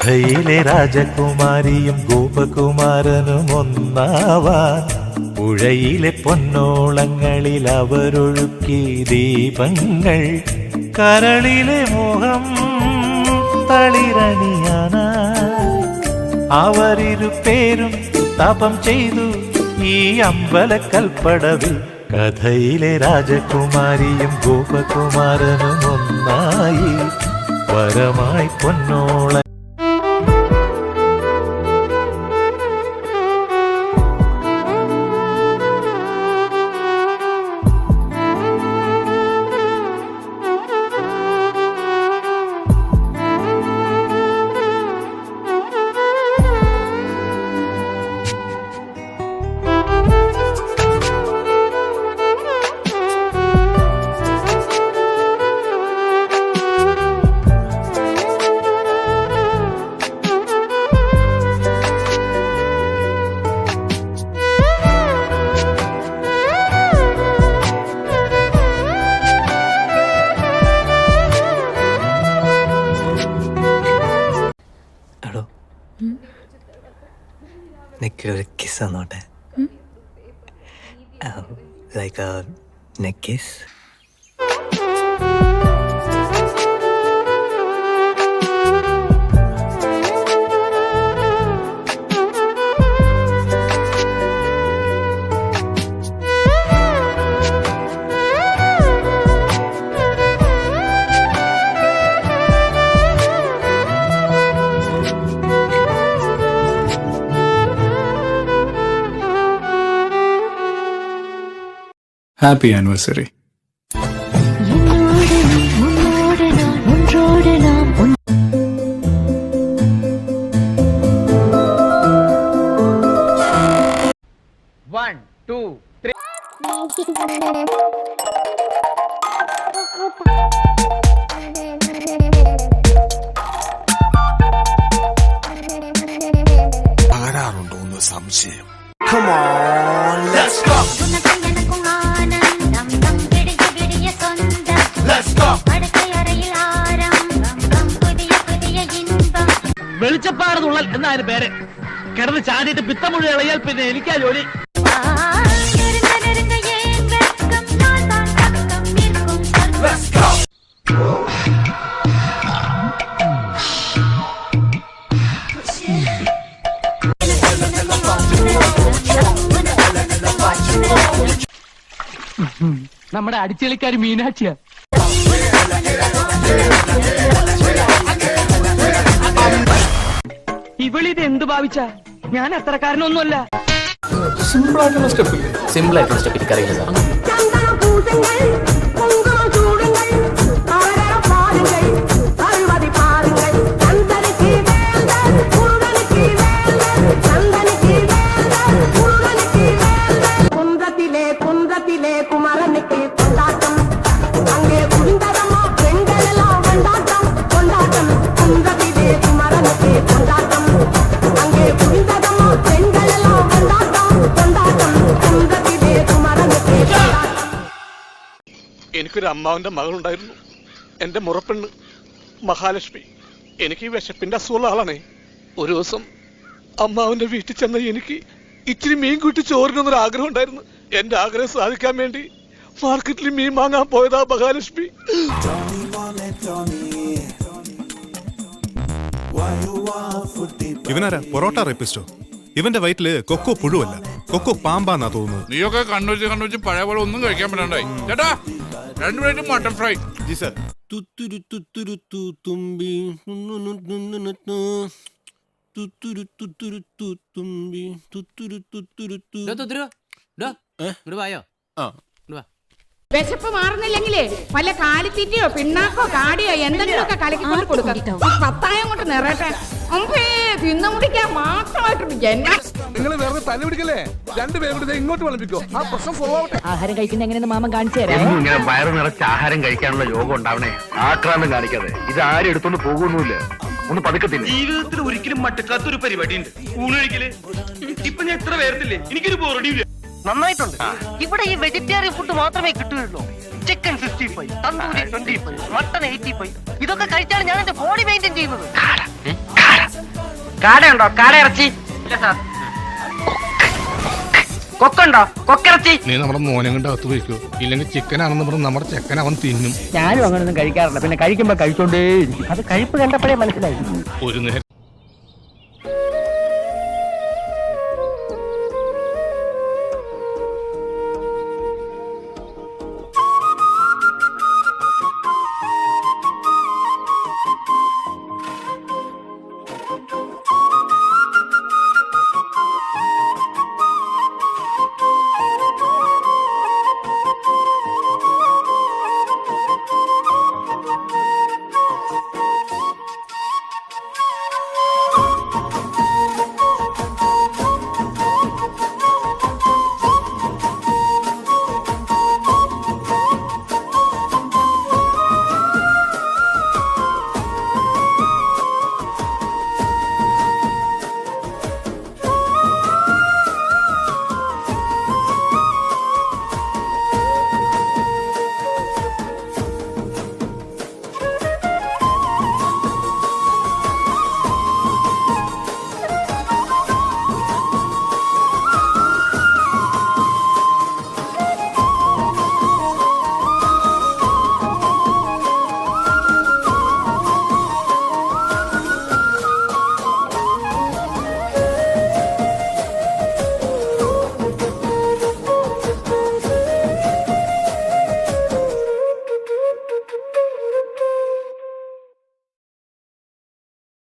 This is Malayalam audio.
കഥയിലെ രാജകുമാരിയും ഗോപകുമാരനും ഒന്നാവാൻ പുഴയിലെ പൊന്നോളങ്ങളിൽ അവരൊഴുക്കി ദീപങ്ങൾ കരളിലെ മോഹം തളിരണിയാനായി അവരിരുപേരും തപം ചെയ്തു ഈ അമ്പലക്കൽപ്പടവിൽ. കഥയിലെ രാജകുമാരിയും ഗോപകുമാരനും ഒന്നായി വരമായി പൊന്നോള. ഒരു കിസ് തന്നോട്ടെ, like a neck kiss. Happy anniversary. One, two, three. ആരാറുണ്ടോന്ന് സംശയം. Come on, let's go. വെളിച്ചപ്പാട് തുള്ളൽ എന്നായിരുന്നു പേര്. കിടന്ന് ചാടിയിട്ട് പിത്തമുഴി ഇളയാൽ പിന്നെ എനിക്കാ ജോലി. നമ്മുടെ അടിച്ചെളിക്കാരി മീനാക്ഷിയാ. ഇവളിത് എന്ത് ഭാവിച്ച? ഞാൻ അത്രക്കാരനൊന്നുമല്ല. സിമ്പിൾ ആയിട്ടുള്ള സ്റ്റെപ്പ് ഇല്ലേ? സിമ്പിൾ ആയിട്ടുള്ള സ്റ്റെപ്പ് എനിക്കറിയില്ല സാർ. എനിക്കൊരു അമ്മാവന്റെ മകളുണ്ടായിരുന്നു, എൻ്റെ മുറപ്പെണ്ണ് മഹാലക്ഷ്മി. എനിക്ക് ഈ വിശപ്പിന്റെ അസുഖമുള്ള ആളാണേ. ഒരു ദിവസം അമ്മാവന്റെ വീട്ടിൽ ചെന്ന എനിക്ക് ഇച്ചിരി മീൻ കൂട്ടി ചോറിനൊന്നൊരു ആഗ്രഹം ഉണ്ടായിരുന്നു. എൻ്റെ ആഗ്രഹം സാധിക്കാൻ വേണ്ടി മാർക്കറ്റിൽ മീൻ വാങ്ങാൻ പോയതാ മഹാലക്ഷ്മി. ഇവനാരാ? പൊറോട്ട റേപ്പിസ്റ്റോ? ഇവന്റെ വയറ്റില് കൊക്കോ പുഴുവല്ല, കൊക്കോ പാമ്പാന്നാ തോന്നുന്നത്. നീയൊക്കെ കണ്ണൂച്ച് പഴയ പോലെ ഒന്നും കഴിക്കാൻ പറ്റണ്ടായി. ചേട്ടാ 2 plate mutton fry. G sir. വിശപ്പ് മാറുന്നില്ലെങ്കിലേ വല്ല കാലിത്തീറ്റയോ പിണ്ണാക്കോ കാടിയോ എന്തെങ്കിലുമൊക്കെ കലക്കിക്കൊണ്ട് കൊടുക്കാം. പത്തായം കൊണ്ട് നിറയട്ടെ. തിന്നു മുടിക്കാൻ മാത്രമായിട്ടുണ്ട്. നിങ്ങൾ വേറെ തല്ലി പിടിക്കല്ലേ? 2 പേരും ഇങ്ങോട്ട് വിളമ്പിക്കോ. ആ പ്രശ്നം ഫോളോ ആവട്ടെ. ആഹാരം കഴിക്കുന്ന എങ്ങനെയെന്ന് മാമൻ കാണിച്ചു തരാം. ഇങ്ങനെ വയറ് നിറച്ച് ആഹാരം കഴിക്കാനുള്ള യോഗം ഉണ്ടാവണേ. ആക്രാന്തം കാണിക്കാതെ. ഇത് ആരും എടുത്തോണ്ട് പോകുന്നില്ല. ഒന്ന് പതുക്കത്തില്ല. ജീവിതത്തിൽ ഒരിക്കലും മട്ടക്കാത്തൊരു പരിപാടി ഉണ്ട്, ഊണ് കഴിക്കല്. ഇപ്പൊ ഞാൻ എത്ര പേർത്തില്ലേ, എനിക്കൊരു ബോറടിയില്ല. നന്നായിട്ടുണ്ട്. ഇവിടെ ഈ വെജിറ്റേറിയൻ ഫുഡ് മാത്രമേ കിട്ടുകയുള്ളൂ. Chicken 65, tandoori 25, mutton 85. ഇതൊക്കെ കഴിച്ചാണ് ഞാൻ എന്റെ ബോഡി മെയിൻറ്റെയിൻ ചെയ്യുന്നത്. കാടയുണ്ടോ? കാട ഇറച്ചി ഇല്ല സാർ. കൊക്കുണ്ടോ? കൊക്കിറച്ചി. നീ നമ്മുടെ മോനെ കൊണ്ട് അകത്ത് വയ്ക്കോ, ഇല്ലെങ്കിൽ ചിക്കൻ ആണെന്ന് പറഞ്ഞ് നമ്മുടെ ചെക്കൻ അവൻ തിന്നും. ഞാനും അങ്ങനൊന്നും കഴിക്കാറില്ല, പിന്നെ കഴിക്കുമ്പോ കഴിച്ചോണ്ടേ. അത് കഴിപ്പ് കണ്ടപ്പോഴേ മനസ്സിലായി. ഒരു നേരം